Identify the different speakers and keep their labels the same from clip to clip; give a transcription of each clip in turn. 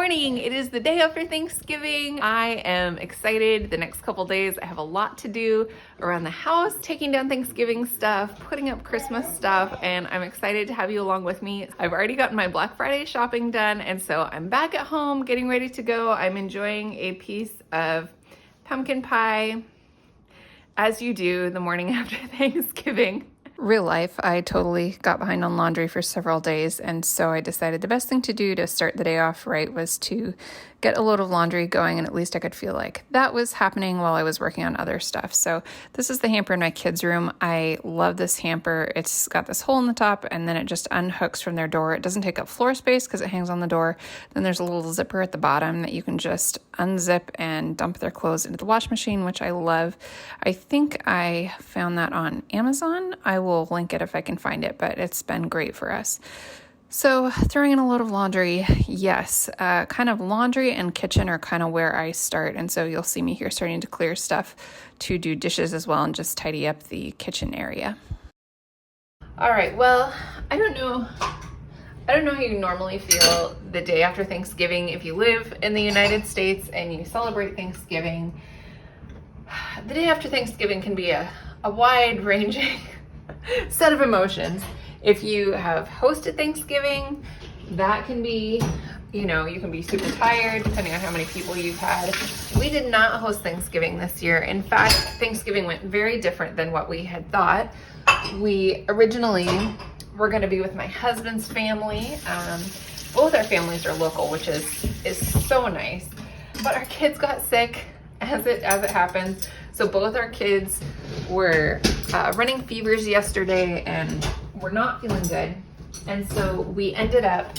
Speaker 1: morning. It is the day after Thanksgiving. I am excited. The next couple days, I have a lot to do around the house, taking down Thanksgiving stuff, putting up Christmas stuff, and I'm excited to have you along with me. I've already gotten my Black Friday shopping done, and so I'm back at home getting ready to go. I'm enjoying a piece of pumpkin pie, as you do the morning after Thanksgiving. Real life, I totally got behind on laundry for several days, and so I decided the best thing to do to start the day off right was to get a load of laundry going, and at least I could feel like that was happening while I was working on other stuff. So this is the hamper in my kids' room. I love this hamper. It's got this hole in the top, and then it just unhooks from their door. It doesn't take up floor space because it hangs on the door. Then there's a little zipper at the bottom that you can just unzip and dump their clothes into the wash machine, which I love. I think I found that on Amazon. I will link it if I can find it, but it's been great for us. So throwing in a load of laundry, yes, kind of laundry and kitchen are kind of where I start. And so you'll see me here starting to clear stuff to do dishes as well and just tidy up the kitchen area. All right, well, I don't know how you normally feel the day after Thanksgiving. If you live in the United States and you celebrate Thanksgiving, the day after Thanksgiving can be a wide-ranging set of emotions. If you have hosted Thanksgiving, that can be, you can be super tired depending on how many people you've had. We did not host Thanksgiving this year. In fact, Thanksgiving went very different than what we had thought. We originally were going to be with my husband's family. Both our families are local, which is so nice. But our kids got sick, as it happens. So both our kids were running fevers yesterday and were not feeling good. And so we ended up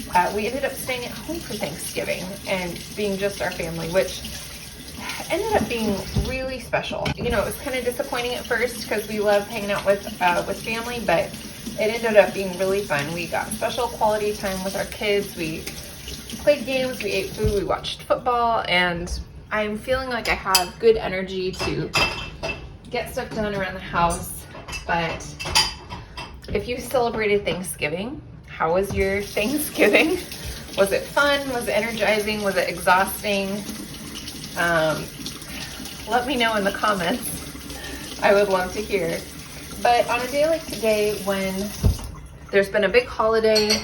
Speaker 1: staying at home for Thanksgiving and being just our family, which ended up being really special. It was kind of disappointing at first because we love hanging out with family, but it ended up being really fun. We got special quality time with our kids. We played games, we ate food, we watched football, and I'm feeling like I have good energy to get stuff done around the house. But if you celebrated Thanksgiving, how was your Thanksgiving? Was it fun? Was it energizing? Was it exhausting? Let me know in the comments. I would love to hear. But on a day like today, when there's been a big holiday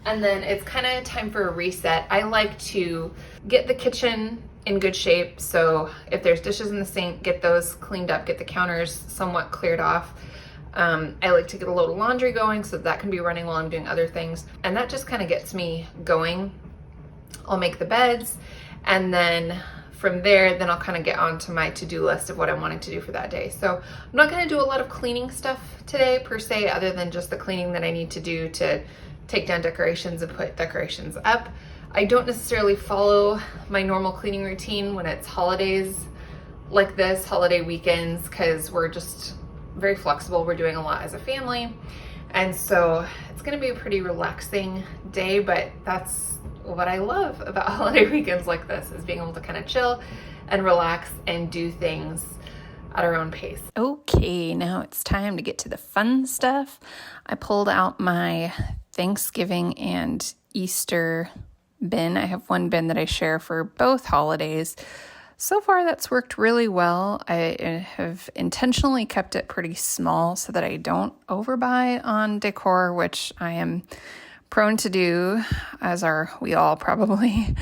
Speaker 1: and then it's kind of time for a reset, I like to get the kitchen in good shape. So if there's dishes in the sink, get those cleaned up, get the counters somewhat cleared off. I like to get a load of laundry going so that can be running while I'm doing other things. And that just kind of gets me going. I'll make the beds, and then from there, then I'll kind of get onto my to-do list of what I'm wanting to do for that day. So I'm not going to do a lot of cleaning stuff today per se, other than just the cleaning that I need to do to take down decorations and put decorations up. I don't necessarily follow my normal cleaning routine when it's holidays like this, holiday weekends, because we're just very flexible. We're doing a lot as a family. And so it's going to be a pretty relaxing day, but that's what I love about holiday weekends like this, is being able to kind of chill and relax and do things at our own pace. Okay, now it's time to get to the fun stuff. I pulled out my Thanksgiving and Easter bin. I have one bin that I share for both holidays. So far, that's worked really well. I have intentionally kept it pretty small so that I don't overbuy on decor, which I am prone to do, as are we all probably.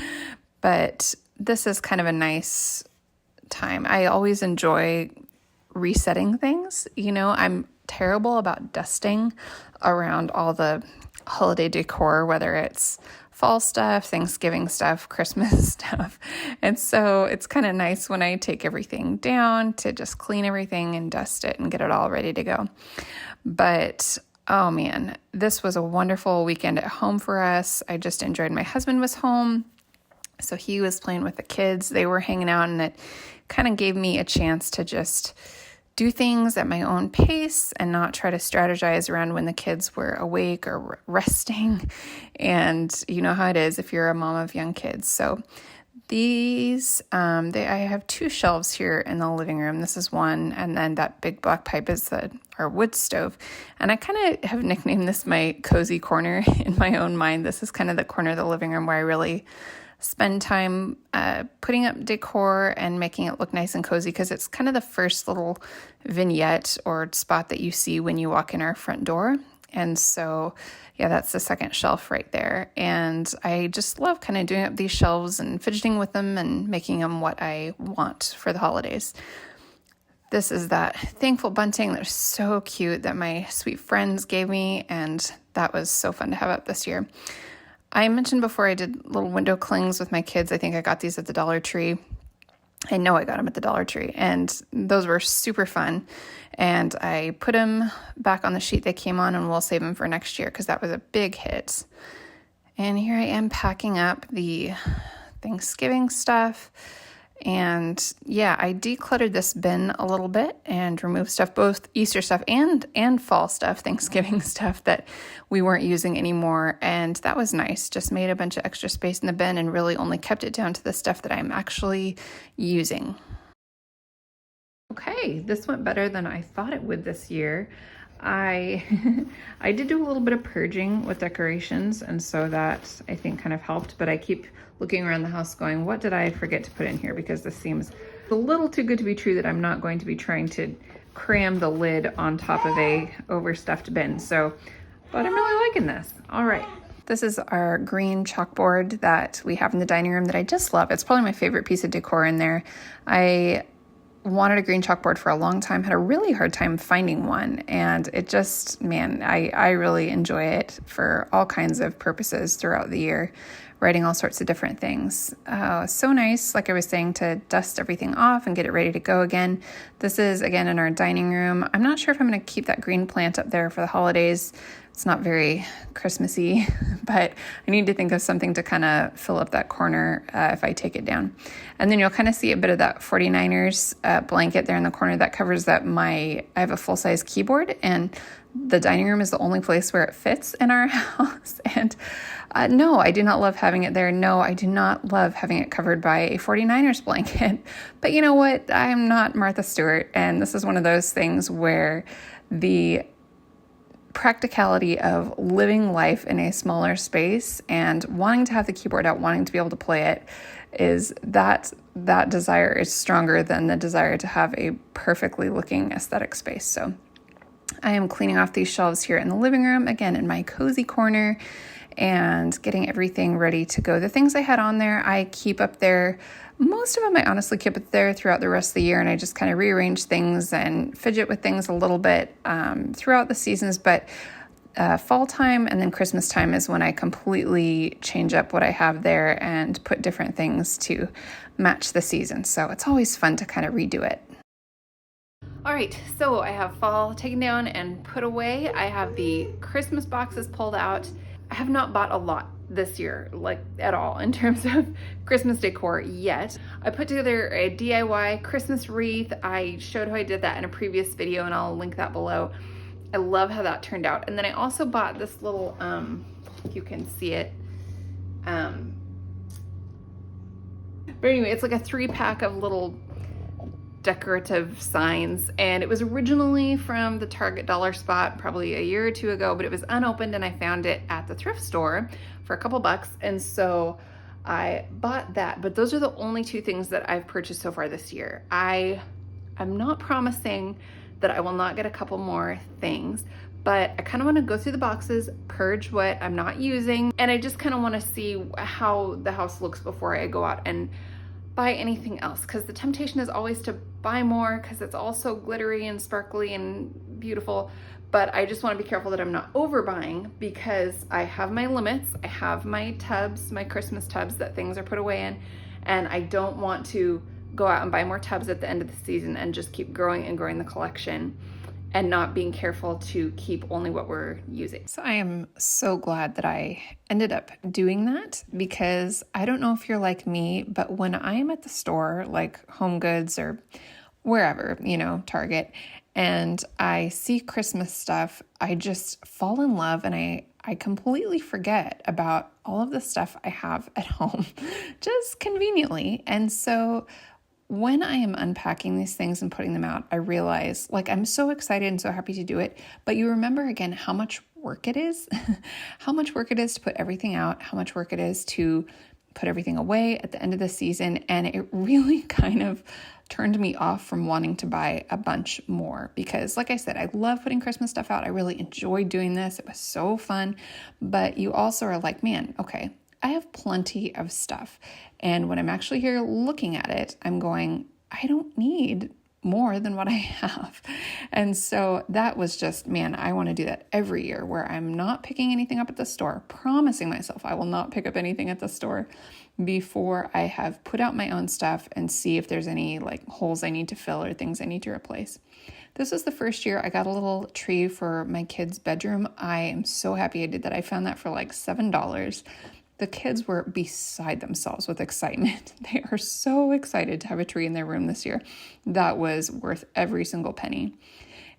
Speaker 1: But this is kind of a nice time. I always enjoy resetting things. I'm terrible about dusting around all the holiday decor, whether it's fall stuff, Thanksgiving stuff, Christmas stuff. And so it's kind of nice when I take everything down to just clean everything and dust it and get it all ready to go. But oh man, this was a wonderful weekend at home for us. I just enjoyed. My husband was home, so he was playing with the kids. They were hanging out, and it kind of gave me a chance to just do things at my own pace and not try to strategize around when the kids were awake or resting. And you know how it is if you're a mom of young kids. So
Speaker 2: These, I have 2 shelves here in the living room. This is one, and then that big black pipe is our wood stove. And I kind of have nicknamed this my cozy corner in my own mind. This is kind of the corner of the living room where I really spend time putting up decor and making it look nice and cozy, because it's kind of the first little vignette or spot that you see when you walk in our front door. And so, yeah, that's the second shelf right there. And I just love kind of doing up these shelves and fidgeting with them and making them what I want for the holidays. This is that thankful bunting that's so cute that my sweet friends gave me, and that was so fun to have up this year. I mentioned before I did little window clings with my kids. I think I got these at the Dollar Tree. I know I got them at the Dollar Tree, and those were super fun. And I put them back on the sheet they came on, and we'll save them for next year because that was a big hit. And here I am packing up the Thanksgiving stuff. And yeah, I decluttered this bin a little bit and removed stuff, both Easter stuff and fall stuff, Thanksgiving stuff that we weren't using anymore. And that was nice. Just made a bunch of extra space in the bin and really only kept it down to the stuff that I'm actually using. Okay, this went better than I thought it would this year. I did do a little bit of purging with decorations, and so that I think kind of helped, but I keep looking around the house going, what did I forget to put in here? Because this seems a little too good to be true that I'm not going to be trying to cram the lid on top of a overstuffed bin. So, but I'm really liking this. All right. This is our green chalkboard that we have in the dining room that I just love. It's probably my favorite piece of decor in there. I wanted a green chalkboard for a long time, had a really hard time finding one, and it just, man, I really enjoy it for all kinds of purposes throughout the year, writing all sorts of different things. So nice, like I was saying, to dust everything off and get it ready to go again. This is, again, in our dining room. I'm not sure if I'm going to keep that green plant up there for the holidays. It's not very Christmassy, but I need to think of something to kind of fill up that corner if I take it down. And then you'll kind of see a bit of that 49ers blanket there in the corner that covers that I have a full-size keyboard, and the dining room is the only place where it fits in our house. And no, I do not love having it there. No, I do not love having it covered by a 49ers blanket. But you know what? I'm not Martha Stewart, and this is one of those things where the practicality of living life in a smaller space and wanting to have the keyboard out, wanting to be able to play it, is that desire is stronger than the desire to have a perfectly looking aesthetic space. So I am cleaning off these shelves here in the living room, again, in my cozy corner, and getting everything ready to go. The things I had on there, I keep up there. Most of them I honestly keep it there throughout the rest of the year, and I just kind of rearrange things and fidget with things a little bit throughout the seasons. But fall time and then Christmas time is when I completely change up what I have there and put different things to match the season. So it's always fun to kind of redo it.
Speaker 1: All right, so I have fall taken down and put away. I have the Christmas boxes pulled out. I have not bought a lot this year, like at all, in terms of Christmas decor yet. I put together a DIY Christmas wreath. I showed how I did that in a previous video, and I'll link that below. I love how that turned out. And then I also bought this little, you can see it. But anyway, it's like a 3-pack of little decorative signs, and it was originally from the Target dollar spot probably a year or two ago, but it was unopened, and I found it at the thrift store for a couple bucks, and so I bought that. But those are the only 2 things that I've purchased so far this year. I'm not promising that I will not get a couple more things, but I kind of want to go through the boxes, purge what I'm not using, and I just kind of want to see how the house looks before I go out and buy anything else, because the temptation is always to buy more because it's all so glittery and sparkly and beautiful. But I just want to be careful that I'm not overbuying, because I have my limits. I have my tubs, my Christmas tubs that things are put away in, and I don't want to go out and buy more tubs at the end of the season and just keep growing and growing the collection and not being careful to keep only what we're using.
Speaker 2: So I am so glad that I ended up doing that, because I don't know if you're like me, but when I'm at the store, like Home Goods or wherever, Target, and I see Christmas stuff, I just fall in love, and I completely forget about all of the stuff I have at home, just conveniently. And so when I am unpacking these things and putting them out, I realize, like, I'm so excited and so happy to do it. But you remember again how much work it is, how much work it is to put everything out, how much work it is to put everything away at the end of the season. And it really kind of turned me off from wanting to buy a bunch more because, like I said, I love putting Christmas stuff out. I really enjoyed doing this. It was so fun. But you also are like, man, okay, I have plenty of stuff. And when I'm actually here looking at it, I'm going, I don't need more than what I have. And so that was just, man, I want to do that every year where I'm not picking anything up at the store, promising myself I will not pick up anything at the store before I have put out my own stuff and see if there's any like holes I need to fill or things I need to replace. This was the first year I got a little tree for my kids' bedroom. I am so happy I did that. I found that for like $7. The kids were beside themselves with excitement. They are so excited to have a tree in their room this year. That was worth every single penny.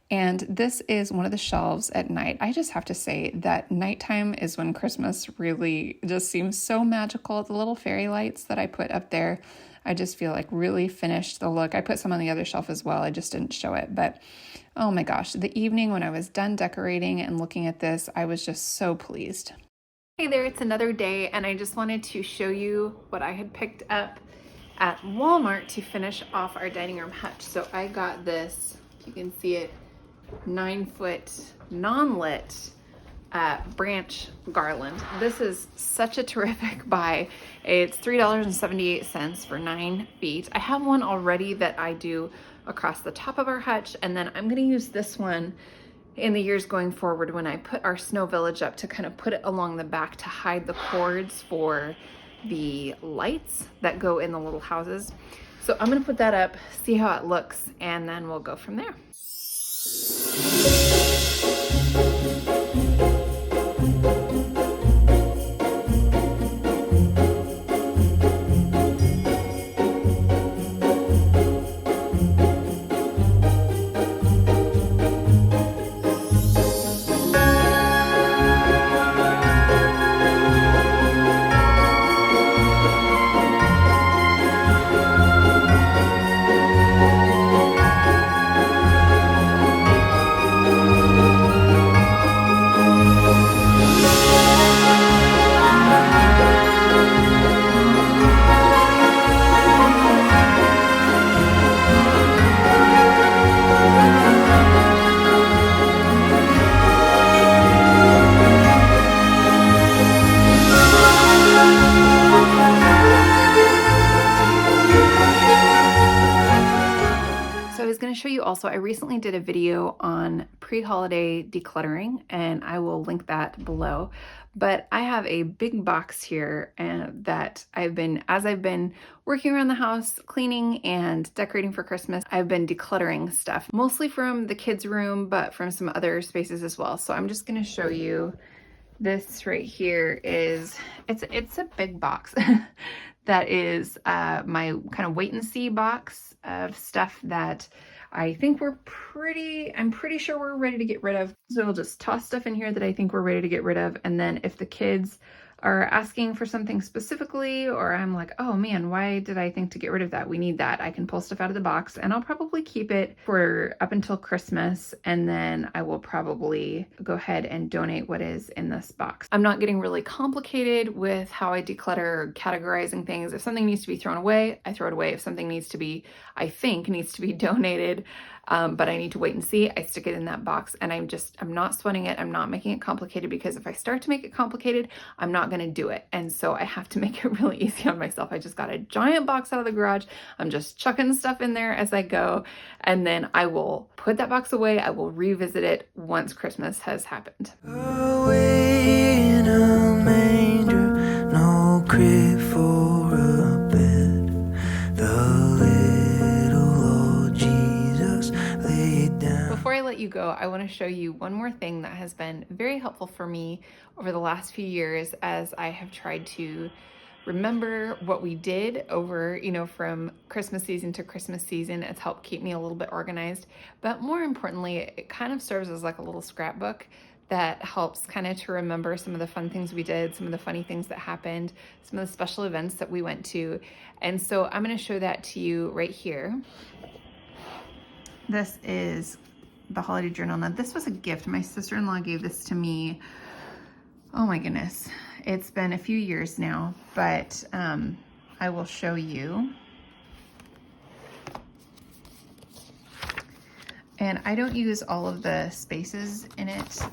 Speaker 2: And this is one of the shelves at night. I just have to say that nighttime is when Christmas really just seems so magical. The little fairy lights that I put up there, I just feel like really finished the look. I put some on the other shelf as well. I just didn't show it. But oh my gosh, the evening when I was done decorating and looking at this, I was just so pleased.
Speaker 1: Hey there, it's another day, and I just wanted to show you what I had picked up at Walmart to finish off our dining room hutch. So I got this, you can see it, 9-foot non-lit branch garland. This is such a terrific buy. It's $3.78 for 9 feet. I have one already that I do across the top of our hutch, and then I'm going to use this one in the years going forward when I put our snow village up to kind of put it along the back to hide the cords for the lights that go in the little houses. So I'm going to put that up, see how it looks, and then we'll go from there. Show you also, I recently did a video on pre-holiday decluttering, and I will link that below. But I have a big box here that as I've been working around the house, cleaning and decorating for Christmas, I've been decluttering stuff, mostly from the kids' room, but from some other spaces as well. So I'm just going to show you this right here. It's a big box. That is my kind of wait and see box of stuff that I think I'm pretty sure we're ready to get rid of. So I'll just toss stuff in here that I think we're ready to get rid of. And then if the kids are asking for something specifically, or I'm like, oh man, why did I think to get rid of that? We need that. I can pull stuff out of the box, and I'll probably keep it for up until Christmas. And then I will probably go ahead and donate what is in this box. I'm not getting really complicated with how I declutter or categorizing things. If something needs to be thrown away, I throw it away. If something I think needs to be donated, but I need to wait and see, I stick it in that box. And I'm not sweating it. I'm not making it complicated, because if I start to make it complicated, I'm not going to do it. And so I have to make it really easy on myself. I just got a giant box out of the garage. I'm just chucking stuff in there as I go. And then I will put that box away. I will revisit it once Christmas has happened.
Speaker 3: Away in a manger, no crib for a bed. The little Lord Jesus laid down.
Speaker 1: Before I let you go, I want to show you one more thing that has been very helpful for me over the last few years as I have tried to remember what we did over, from Christmas season to Christmas season. It's helped keep me a little bit organized, but more importantly, it kind of serves as like a little scrapbook that helps kind of to remember some of the fun things we did, some of the funny things that happened, some of the special events that we went to. And so I'm going to show that to you right here. This is the holiday journal. Now this was a gift. My sister-in-law gave this to me. Oh my goodness. It's been a few years now, but I will show you. And I don't use all of the spaces in it.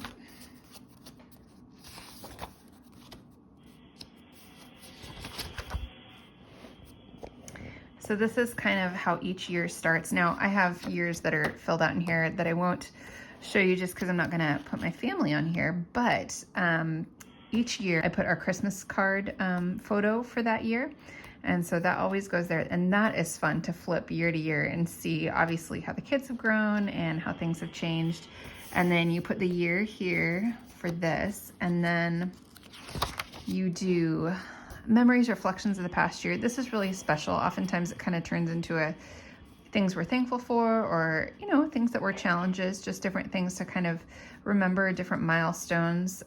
Speaker 1: So this is kind of how each year starts. Now I have years that are filled out in here that I won't show you just because I'm not gonna put my family on here, but each year I put our Christmas card photo for that year. And so that always goes there. And that is fun to flip year to year and see obviously how the kids have grown and how things have changed. And then you put the year here for this, and then you do memories, reflections of the past year. This is really special. Oftentimes it kind of turns into a things we're thankful for, or, you know, things that were challenges, just different things to kind of remember, different milestones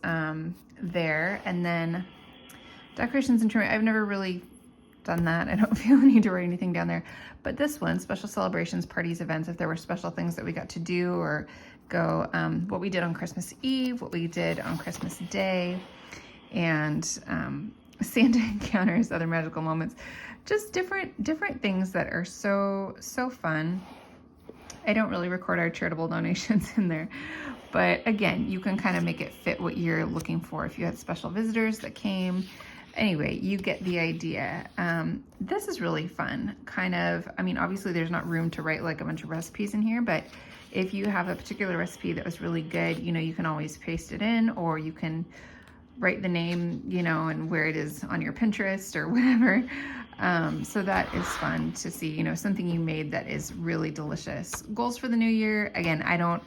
Speaker 1: there. And then decorations and trim. I've never really done that. I don't feel the need to write anything down there. But this one, special celebrations, parties, events, if there were special things that we got to do or go, what we did on Christmas Eve, what we did on Christmas Day, and Santa encounters, other magical moments, just different things that are so fun. I don't really record our charitable donations in there, but again, you can kind of make it fit what you're looking for. If you had special visitors that came, anyway, you get the idea. This is really fun. Kind of, I mean, obviously there's not room to write like a bunch of recipes in here, but if you have a particular recipe that was really good, you know, you can always paste it in, or you can write the name, you know, and where it is on your Pinterest or whatever. So that is fun to see, you know, something you made that is really delicious. Goals for the new year. Again, I don't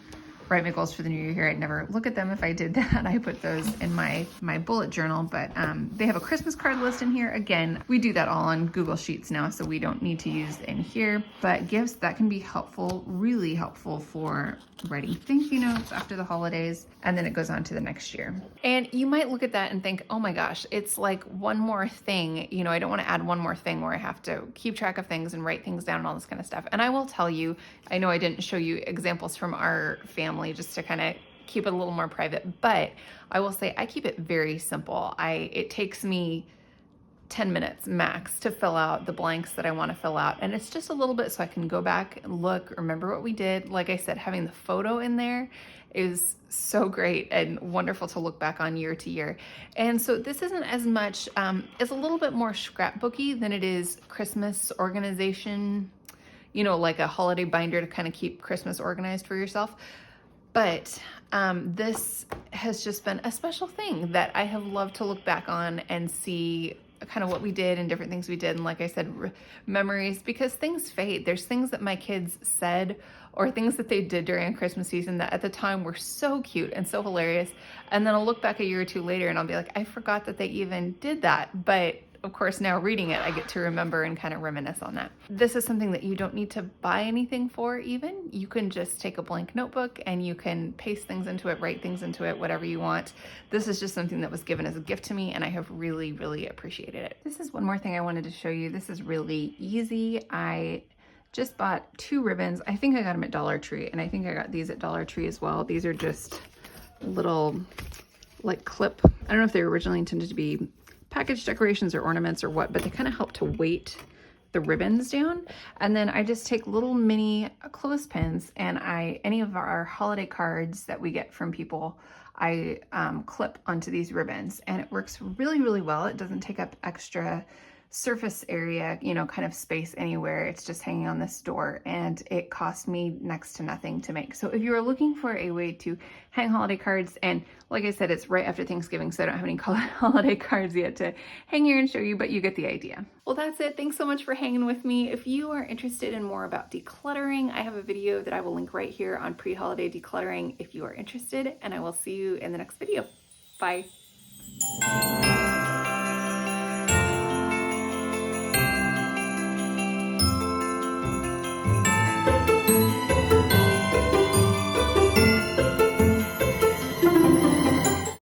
Speaker 1: write my goals for the new year here. I'd never look at them if I did that. I put those in my bullet journal, but they have a Christmas card list in here. Again, we do that all on Google Sheets now, so we don't need to use in here, but gifts that can be helpful, really helpful for writing thank you notes after the holidays, and then it goes on to the next year. And you might look at that and think, oh my gosh, it's like one more thing. You know, I don't want to add one more thing where I have to keep track of things and write things down and all this kind of stuff. And I will tell you, I know I didn't show you examples from our family just to kind of keep it a little more private, but I will say I keep it very simple. It takes me 10 minutes max to fill out the blanks that I want to fill out. And it's just a little bit so I can go back and look, remember what we did. Like I said, having the photo in there is so great and wonderful to look back on year to year. And so this isn't as much, it's a little bit more scrapbooky than it is Christmas organization, you know, like a holiday binder to kind of keep Christmas organized for yourself. But this has just been a special thing that I have loved to look back on and see kind of what we did and different things we did. And like I said, memories, because things fade. There's things that my kids said or things that they did during Christmas season that at the time were so cute and so hilarious. And then I'll look back a year or two later and I'll be like, I forgot that they even did that. But of course, now reading it, I get to remember and kind of reminisce on that. This is something that you don't need to buy anything for even. You can just take a blank notebook and you can paste things into it, write things into it, whatever you want. This is just something that was given as a gift to me and I have really, really appreciated it. This is one more thing I wanted to show you. This is really easy. I just bought 2 ribbons. I think I got them at Dollar Tree, and I think I got these at Dollar Tree as well. These are just little like clip. I don't know if they were originally intended to be package decorations or ornaments or what, but they kind of help to weight the ribbons down. And then I just take little mini clothespins and any of our holiday cards that we get from people, I clip onto these ribbons, and it works really, really well. It doesn't take up extra surface area, you know, kind of space anywhere. It's just hanging on this door, and it cost me next to nothing to make. So if you are looking for a way to hang holiday cards, and like I said, it's right after Thanksgiving, so I don't have any holiday cards yet to hang here and show you, but you get the idea. Well, that's it. Thanks so much for hanging with me. If you are interested in more about decluttering, I have a video that I will link right here on pre-holiday decluttering if you are interested, and I will see you in the next video. Bye.